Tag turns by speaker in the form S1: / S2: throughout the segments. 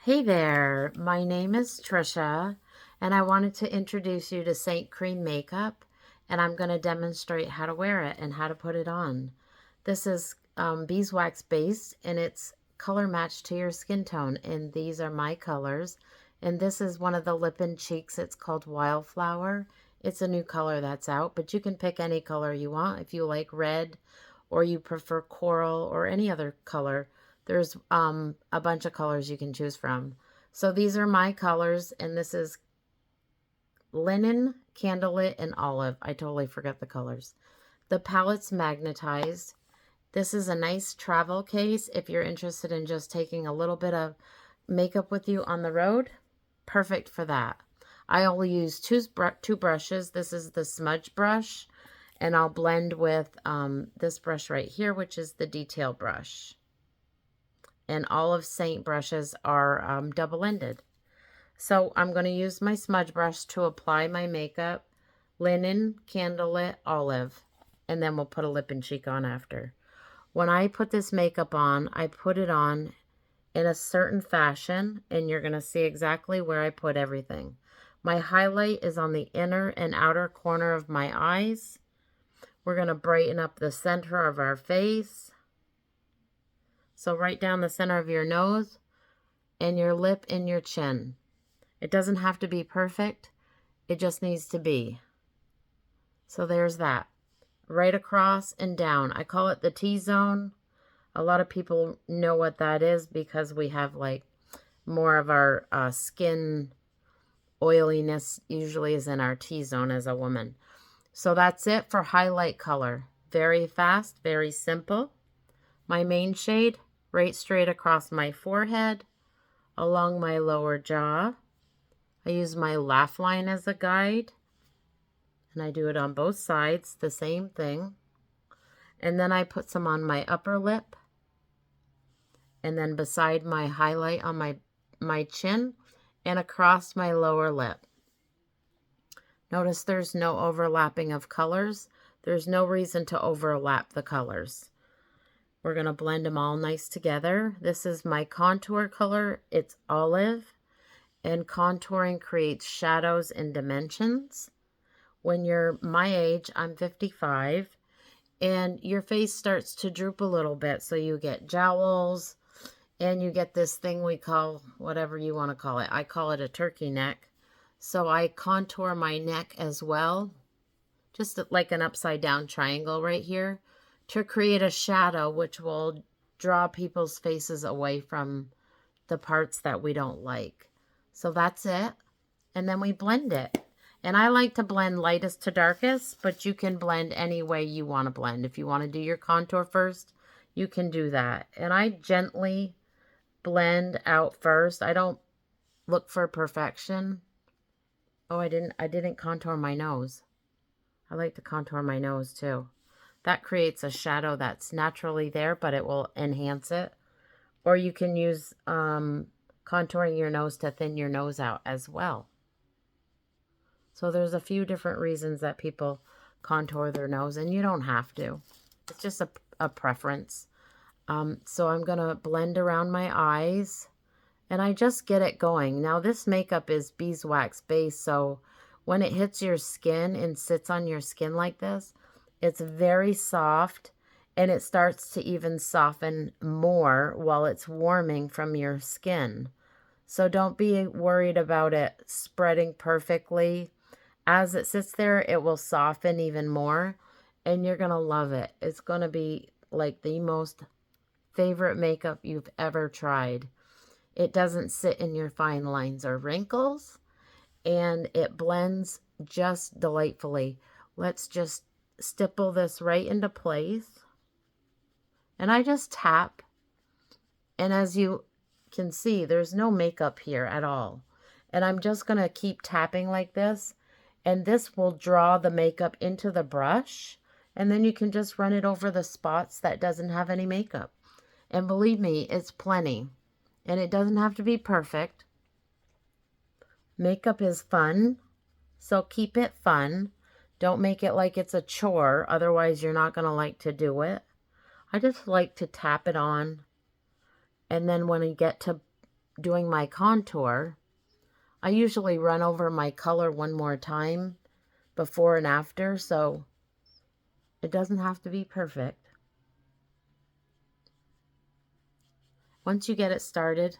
S1: Hey there, my name is Trisha, and I wanted to introduce you to Seint Cream Makeup, and I'm going to demonstrate how to wear it and how to put it on. This is beeswax based, and it's color matched to your skin tone, and these are my colors. And this is one of the lip and cheeks. It's called Wildflower. It's a new color that's out, but you can pick any color you want if you like red or you prefer coral or any other color. There's a bunch of colors you can choose from. So these are my colors, and this is linen, candlelit, and olive. I totally forgot the colors. The palette's magnetized. This is a nice travel case if you're interested in just taking a little bit of makeup with you on the road. Perfect for that. I only use two brushes. This is the smudge brush, and I'll blend with this brush right here, which is the detail brush. And all of Seint brushes are double-ended. So I'm going to use my smudge brush to apply my makeup, linen, candlelit, olive, and then we'll put a lip and cheek on after. When I put this makeup on, I put it on in a certain fashion, and you're going to see exactly where I put everything. My highlight is on the inner and outer corner of my eyes. We're going to brighten up the center of our face. So right down the center of your nose and your lip and your chin. It doesn't have to be perfect. It just needs to be. So there's that. Right across and down. I call it the T-zone. A lot of people know what that is because we have like more of our skin oiliness usually is in our T-zone as a woman. So that's it for highlight color. Very fast, very simple. My main shade, right straight across my forehead, along my lower jaw. I use my laugh line as a guide, and I do it on both sides, the same thing. And then I put some on my upper lip, and then beside my highlight on my chin, and across my lower lip. Notice there's no overlapping of colors. There's no reason to overlap the colors. We're going to blend them all nice together. This is my contour color. It's olive, and contouring creates shadows and dimensions. When you're my age, I'm 55, and your face starts to droop a little bit, so you get jowls, and you get this thing we call, whatever you want to call it. I call it a turkey neck. So I contour my neck as well, just like an upside down triangle right here, to create a shadow which will draw people's faces away from the parts that we don't like. So that's it. And then we blend it. And I like to blend lightest to darkest, but you can blend any way you want to blend. If you want to do your contour first, you can do that. And I gently blend out first. I don't look for perfection. Oh, I didn't contour my nose. I like to contour my nose too. That creates a shadow that's naturally there, but it will enhance it. Or you can use contouring your nose to thin your nose out as well. So there's a few different reasons that people contour their nose, and you don't have to. It's just a preference. So I'm going to blend around my eyes, and I just get it going. Now this makeup is beeswax based, so when it hits your skin and sits on your skin like this, it's very soft, and it starts to even soften more while it's warming from your skin. So don't be worried about it spreading perfectly. As it sits there, it will soften even more, and you're going to love it. It's going to be like the most favorite makeup you've ever tried. It doesn't sit in your fine lines or wrinkles, and it blends just delightfully. Let's just stipple this right into place. And I just tap, and as you can see, there's no makeup here at all. And I'm just going to keep tapping like this, and this will draw the makeup into the brush, and then you can just run it over the spots that doesn't have any makeup. And believe me, it's plenty. And it doesn't have to be perfect. Makeup is fun, so keep it fun. Don't make it like it's a chore, otherwise you're not going to like to do it. I just like to tap it on, and then when I get to doing my contour, I usually run over my color one more time before and after, so it doesn't have to be perfect. Once you get it started,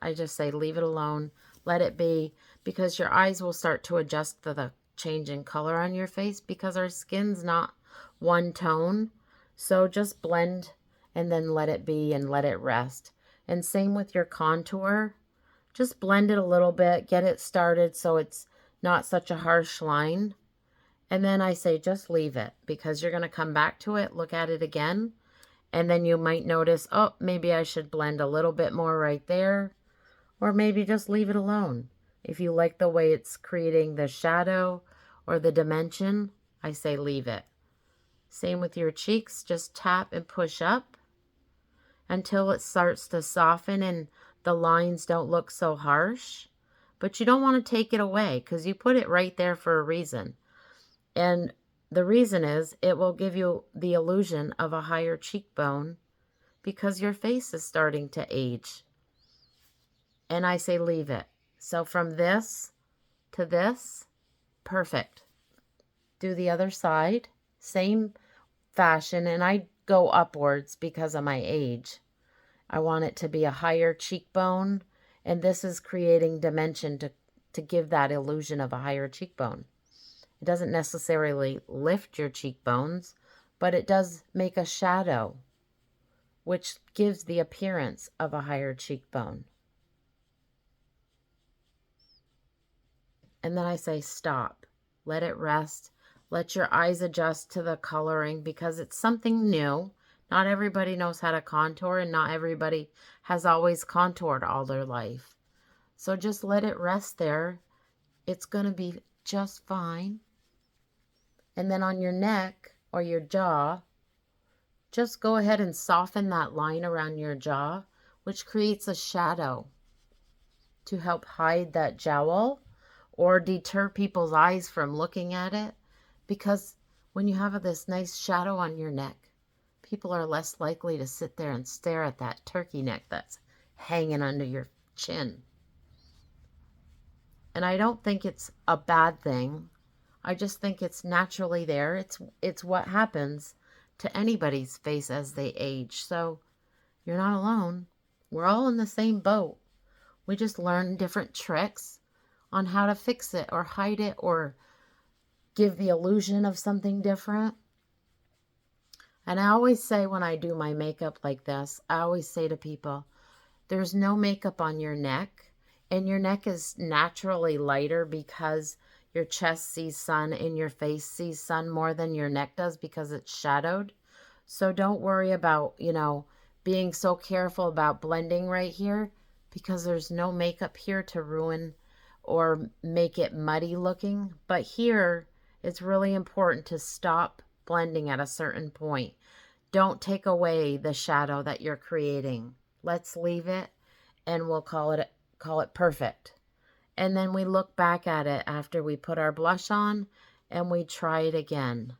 S1: I just say leave it alone, let it be, because your eyes will start to adjust to the change in color on your face because our skin's not one tone. So just blend and then let it be and let it rest. And same with your contour. Just blend it a little bit, get it started so it's not such a harsh line. And then I say just leave it because you're going to come back to it, look at it again, and then you might notice, oh, maybe I should blend a little bit more right there, or maybe just leave it alone. If you like the way it's creating the shadow or the dimension, I say leave it. Same with your cheeks, just tap and push up until it starts to soften and the lines don't look so harsh. But you don't want to take it away because you put it right there for a reason. And the reason is it will give you the illusion of a higher cheekbone because your face is starting to age. And I say leave it. So from this to this, perfect. Do the other side, same fashion, and I go upwards because of my age. I want it to be a higher cheekbone, and this is creating dimension to give that illusion of a higher cheekbone. It doesn't necessarily lift your cheekbones, but it does make a shadow, which gives the appearance of a higher cheekbone. And then I say stop. Let it rest. Let your eyes adjust to the coloring because it's something new. Not everybody knows how to contour, and not everybody has always contoured all their life. So just let it rest there. It's going to be just fine. And then on your neck or your jaw, just go ahead and soften that line around your jaw, which creates a shadow to help hide that jowl or deter people's eyes from looking at it. Because when you have this nice shadow on your neck, people are less likely to sit there and stare at that turkey neck that's hanging under your chin. And I don't think it's a bad thing. I just think it's naturally there. It's what happens to anybody's face as they age. So you're not alone. We're all in the same boat. We just learn different tricks on how to fix it or hide it or give the illusion of something different. And I always say when I do my makeup like this, I always say to people, there's no makeup on your neck, and your neck is naturally lighter because your chest sees sun and your face sees sun more than your neck does because it's shadowed. So don't worry about, being so careful about blending right here because there's no makeup here to ruin or make it muddy looking. But here, it's really important to stop blending at a certain point. Don't take away the shadow that you're creating. Let's leave it and we'll call it perfect. And then we look back at it after we put our blush on and we try it again.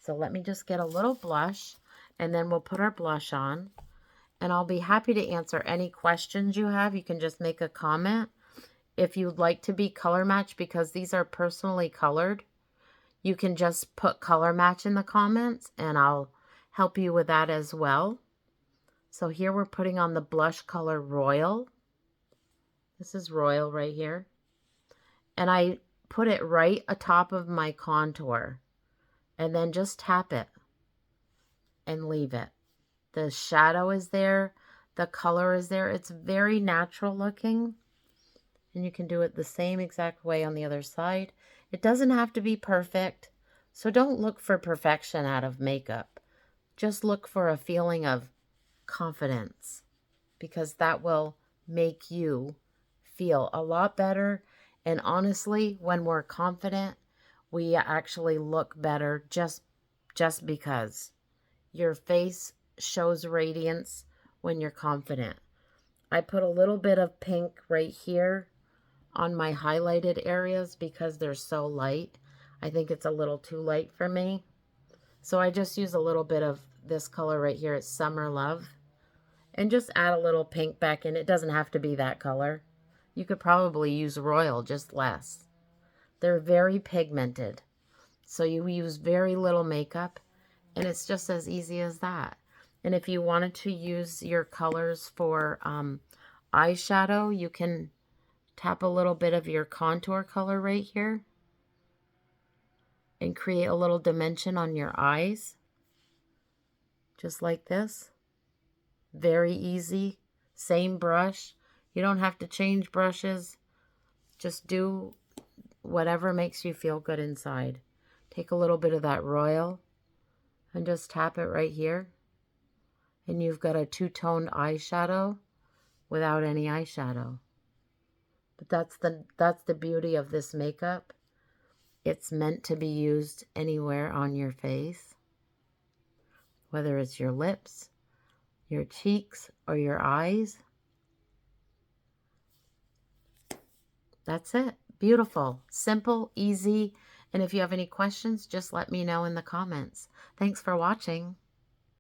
S1: So let me just get a little blush and then we'll put our blush on. And I'll be happy to answer any questions you have. You can just make a comment. If you'd like to be color matched, because these are personally colored, you can just put color match in the comments and I'll help you with that as well. So here we're putting on the blush color Royal. This is Royal right here. And I put it right atop of my contour. And then just tap it and leave it. The shadow is there. The color is there. It's very natural looking. And you can do it the same exact way on the other side. It doesn't have to be perfect. So don't look for perfection out of makeup. Just look for a feeling of confidence, because that will make you feel a lot better. And honestly, when we're confident, we actually look better just because your face shows radiance when you're confident. I put a little bit of pink right here on my highlighted areas because they're so light. I think it's a little too light for me. So I just use a little bit of this color right here. It's Summer Love. And just add a little pink back in. It doesn't have to be that color. You could probably use royal, just less. They're very pigmented. So you use very little makeup, and it's just as easy as that. And if you wanted to use your colors for eyeshadow, you can tap a little bit of your contour color right here and create a little dimension on your eyes, just like this. Very easy. Same brush. You don't have to change brushes. Just do whatever makes you feel good inside. Take a little bit of that royal and just tap it right here. And you've got a two-toned eyeshadow without any eyeshadow. But that's the beauty of this makeup. It's meant to be used anywhere on your face, whether it's your lips, your cheeks, or your eyes. That's it. Beautiful, simple, easy. And if you have any questions, just let me know in the comments. Thanks for watching.